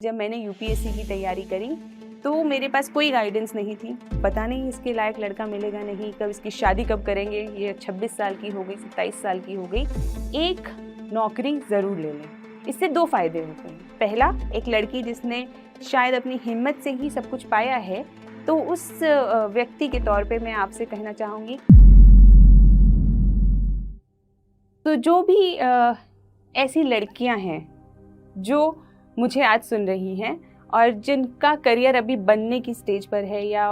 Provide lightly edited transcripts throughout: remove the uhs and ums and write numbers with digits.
जब मैंने यूपीएससी की तैयारी करी तो मेरे पास कोई गाइडेंस नहीं थी। पता नहीं इसके लायक लड़का मिलेगा नहीं, कब इसकी शादी कब करेंगे। ये 26 साल की हो गई, 27 साल की हो गई। एक नौकरी ज़रूर ले लें। इससे दो फायदे होते हैं। पहला, एक लड़की जिसने शायद अपनी हिम्मत से ही सब कुछ पाया है, तो उस व्यक्ति के तौर पे मैं आपसे कहना चाहूँगी, तो जो भी ऐसी लड़कियां हैं जो मुझे आज सुन रही हैं और जिनका करियर अभी बनने की स्टेज पर है या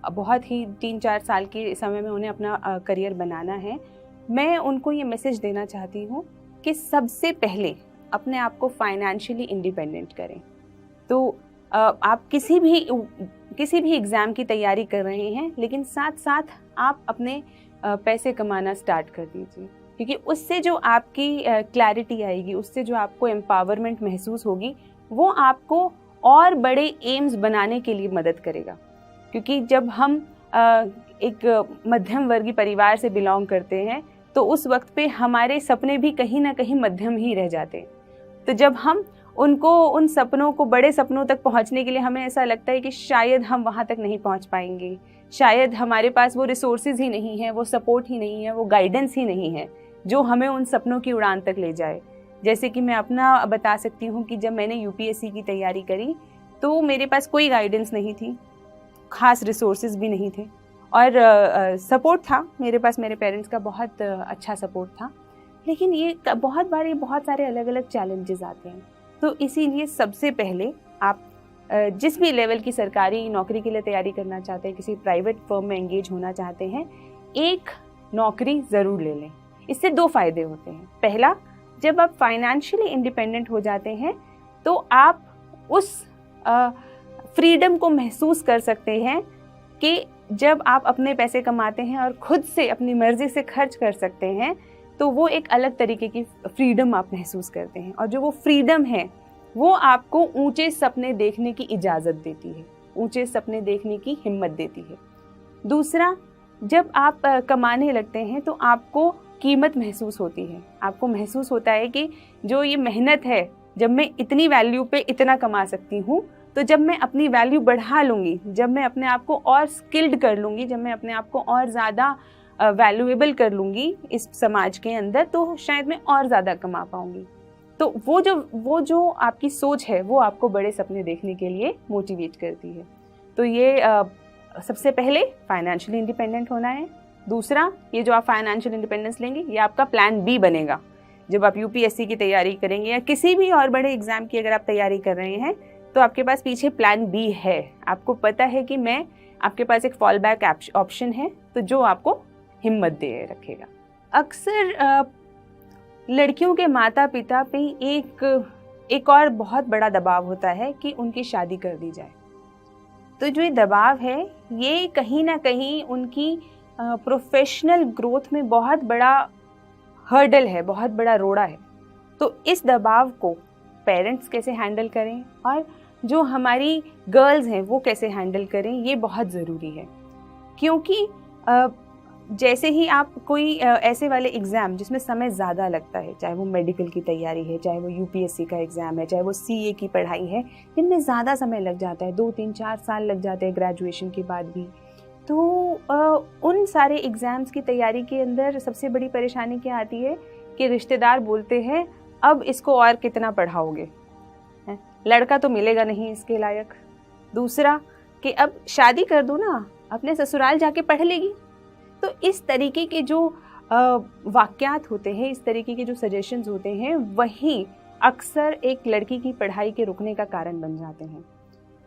बहुत ही 3-4 साल के समय में उन्हें अपना करियर बनाना है, मैं उनको ये मैसेज देना चाहती हूँ कि सबसे पहले अपने आप को फाइनेंशियली इंडिपेंडेंट करें। तो आप किसी भी एग्ज़ाम की तैयारी कर रहे हैं, लेकिन साथ साथ आप अपने पैसे कमाना स्टार्ट कर दीजिए, क्योंकि उससे जो आपकी क्लैरिटी आएगी, उससे जो आपको एम्पावरमेंट महसूस होगी, वो आपको और बड़े एम्स बनाने के लिए मदद करेगा। क्योंकि जब हम एक मध्यम वर्गीय परिवार से बिलोंग करते हैं, तो उस वक्त पे हमारे सपने भी कहीं ना कहीं मध्यम ही रह जाते हैं। तो जब हम उन सपनों को, बड़े सपनों तक पहुंचने के लिए हमें ऐसा लगता है कि शायद हम वहां तक नहीं पहुंच पाएंगे, शायद हमारे पास वो रिसोर्सेज ही नहीं है, वो सपोर्ट ही नहीं है, वो गाइडेंस ही नहीं है जो हमें उन सपनों की उड़ान तक ले जाए। जैसे कि मैं अपना बता सकती हूँ कि जब मैंने यूपीएससी की तैयारी करी तो मेरे पास कोई गाइडेंस नहीं थी, खास रिसोर्सेज भी नहीं थे और सपोर्ट था मेरे पास, मेरे पेरेंट्स का बहुत अच्छा सपोर्ट था। लेकिन ये बहुत सारे अलग अलग चैलेंजेस आते हैं। तो इसीलिए सबसे पहले आप जिस भी लेवल की सरकारी नौकरी के लिए तैयारी करना चाहते हैं, किसी प्राइवेट फर्म में एंगेज होना चाहते हैं, एक नौकरी ज़रूर ले लें। इससे दो फायदे होते हैं। पहला, जब आप फाइनेंशियली इंडिपेंडेंट हो जाते हैं तो आप उस फ्रीडम को महसूस कर सकते हैं कि जब आप अपने पैसे कमाते हैं और खुद से अपनी मर्जी से खर्च कर सकते हैं, तो वो एक अलग तरीके की फ्रीडम आप महसूस करते हैं। और जो वो फ्रीडम है, वो आपको ऊंचे सपने देखने की इजाज़त देती है, ऊंचे सपने देखने की हिम्मत देती है। दूसरा, जब आप कमाने लगते हैं तो आपको कीमत महसूस होती है। आपको महसूस होता है कि जो ये मेहनत है, जब मैं इतनी वैल्यू पे इतना कमा सकती हूँ, तो जब मैं अपनी वैल्यू बढ़ा लूँगी, जब मैं अपने आप को और स्किल्ड कर लूँगी, जब मैं अपने आप को और ज़्यादा वैल्यूएबल कर लूँगी इस समाज के अंदर, तो शायद मैं और ज़्यादा कमा पाऊँगी। तो वो जो आपकी सोच है, वो आपको बड़े सपने देखने के लिए मोटिवेट करती है। तो ये सबसे पहले फाइनेंशियली इंडिपेंडेंट होना है। दूसरा, ये जो आप फाइनेंशियल इंडिपेंडेंस लेंगे, ये आपका प्लान बी बनेगा। जब आप यूपीएससी की तैयारी करेंगे या किसी भी और बड़े एग्जाम की अगर आप तैयारी कर रहे हैं, तो आपके पास पीछे प्लान बी है। आपको पता है कि आपके पास एक फॉल बैक ऑप्शन है, तो जो आपको हिम्मत दे रखेगा। अक्सर लड़कियों के माता पिता पे एक और बहुत बड़ा दबाव होता है कि उनकी शादी कर दी जाए। तो जो ये दबाव है, ये कहीं ना कहीं उनकी प्रोफेशनल ग्रोथ में बहुत बड़ा हर्डल है, बहुत बड़ा रोड़ा है। तो इस दबाव को पेरेंट्स कैसे हैंडल करें और जो हमारी गर्ल्स हैं वो कैसे हैंडल करें, ये बहुत ज़रूरी है। क्योंकि जैसे ही आप कोई ऐसे वाले एग्ज़ाम जिसमें समय ज़्यादा लगता है, चाहे वो मेडिकल की तैयारी है, चाहे वो यूपीएससी का एग्ज़ाम है, चाहे वो सीए की पढ़ाई है, जिनमें ज़्यादा समय लग जाता है, 2-3-4 साल लग जाते हैं ग्रेजुएशन के बाद भी। तो उन सारे एग्ज़ाम्स की तैयारी के अंदर सबसे बड़ी परेशानी क्या आती है कि रिश्तेदार बोलते हैं, अब इसको और कितना पढ़ाओगे, लड़का तो मिलेगा नहीं इसके लायक। दूसरा कि अब शादी कर दो ना, अपने ससुराल जाके पढ़ लेगी। तो इस तरीके के जो वाक्यात होते हैं, इस तरीके के जो सजेशंस होते हैं, वही अक्सर एक लड़की की पढ़ाई के रुकने का कारण बन जाते हैं।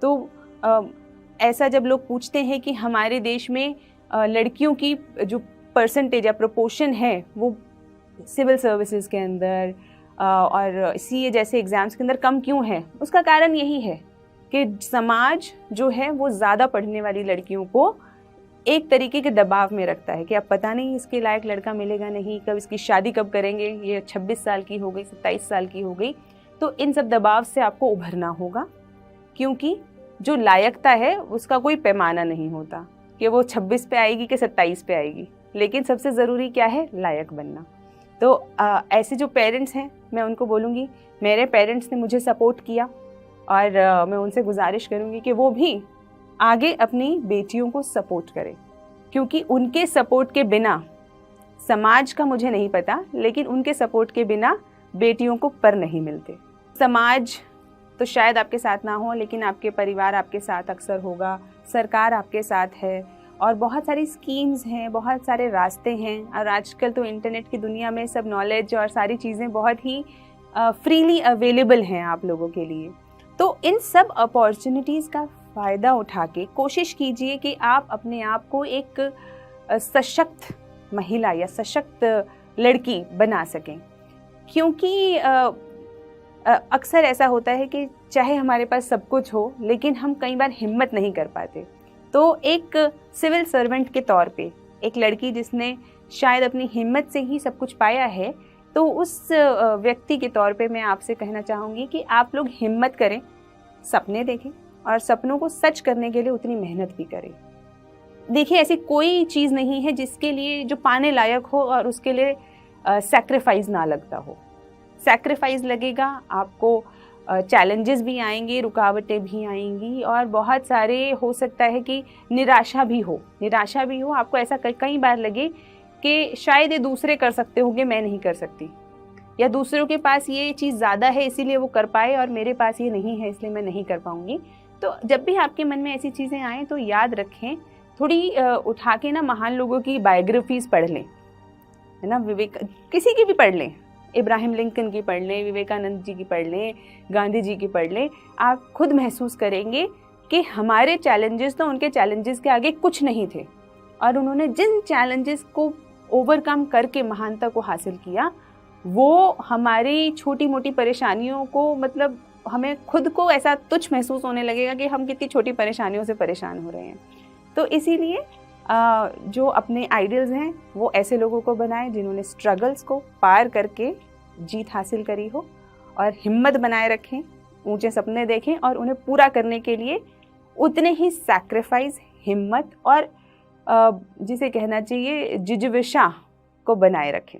तो ऐसा जब लोग पूछते हैं कि हमारे देश में लड़कियों की जो परसेंटेज या प्रोपोर्शन है, वो सिविल सर्विसेज के अंदर और सीए जैसे एग्ज़ाम्स के अंदर कम क्यों है, उसका कारण यही है कि समाज जो है वो ज़्यादा पढ़ने वाली लड़कियों को एक तरीके के दबाव में रखता है कि अब पता नहीं इसके लायक लड़का मिलेगा नहीं, कब इसकी शादी कब करेंगे, ये 26 साल की हो गई, 27 साल की हो गई। तो इन सब दबाव से आपको उभरना होगा, क्योंकि जो लायकता है उसका कोई पैमाना नहीं होता कि वो 26 पे आएगी कि 27 पे आएगी। लेकिन सबसे ज़रूरी क्या है, लायक बनना। तो ऐसे जो पेरेंट्स हैं, मैं उनको बोलूँगी, मेरे पेरेंट्स ने मुझे सपोर्ट किया और मैं उनसे गुजारिश करूँगी कि वो भी आगे अपनी बेटियों को सपोर्ट करें, क्योंकि उनके सपोर्ट के बिना, समाज का मुझे नहीं पता, लेकिन उनके सपोर्ट के बिना बेटियों को पर नहीं मिलते। समाज तो शायद आपके साथ ना हो, लेकिन आपके परिवार आपके साथ अक्सर होगा, सरकार आपके साथ है, और बहुत सारी स्कीम्स हैं, बहुत सारे रास्ते हैं। और आजकल तो इंटरनेट की दुनिया में सब नॉलेज और सारी चीज़ें बहुत ही फ्रीली अवेलेबल हैं आप लोगों के लिए। तो इन सब अपॉर्चुनिटीज़ का फ़ायदा उठा के कोशिश कीजिए कि आप अपने आप को एक सशक्त महिला या सशक्त लड़की बना सकें, क्योंकि अक्सर ऐसा होता है कि चाहे हमारे पास सब कुछ हो, लेकिन हम कई बार हिम्मत नहीं कर पाते। तो एक सिविल सर्वेंट के तौर पे, एक लड़की जिसने शायद अपनी हिम्मत से ही सब कुछ पाया है, तो उस व्यक्ति के तौर पे मैं आपसे कहना चाहूँगी कि आप लोग हिम्मत करें, सपने देखें और सपनों को सच करने के लिए उतनी मेहनत भी करें। देखिए, ऐसी कोई चीज़ नहीं है जिसके लिए, जो पाने लायक हो और उसके लिए सैक्रिफाइस ना लगता हो। सैक्रिफाइस लगेगा, आपको चैलेंजेस भी आएंगे, रुकावटें भी आएंगी, और बहुत सारे, हो सकता है कि निराशा भी हो। आपको ऐसा कई बार लगे कि शायद ये दूसरे कर सकते होंगे, मैं नहीं कर सकती, या दूसरों के पास ये चीज़ ज़्यादा है इसीलिए वो कर पाए और मेरे पास ये नहीं है इसलिए मैं नहीं कर पाऊँगी। तो जब भी आपके मन में ऐसी चीज़ें आएँ तो याद रखें, थोड़ी उठा के ना महान लोगों की बायोग्राफीज़ पढ़ लें, है ना, किसी की भी पढ़ लें, इब्राहिम लिंकन की पढ़ लें, विवेकानंद जी की पढ़ लें, गांधी जी की पढ़ लें। आप खुद महसूस करेंगे कि हमारे चैलेंजेस तो उनके चैलेंजेस के आगे कुछ नहीं थे, और उन्होंने जिन चैलेंजेस को ओवरकम करके महानता को हासिल किया, वो हमारी छोटी मोटी परेशानियों को, मतलब हमें खुद को ऐसा तुच्छ महसूस होने लगेगा कि हम कितनी छोटी परेशानियों से परेशान हो रहे हैं। तो इसीलिए जो अपने आइडियल्स हैं वो ऐसे लोगों को बनाएं जिन्होंने स्ट्रगल्स को पार करके जीत हासिल करी हो, और हिम्मत बनाए रखें, ऊंचे सपने देखें और उन्हें पूरा करने के लिए उतने ही सैक्रिफाइस, हिम्मत और जिसे कहना चाहिए जिज्विशा को बनाए रखें।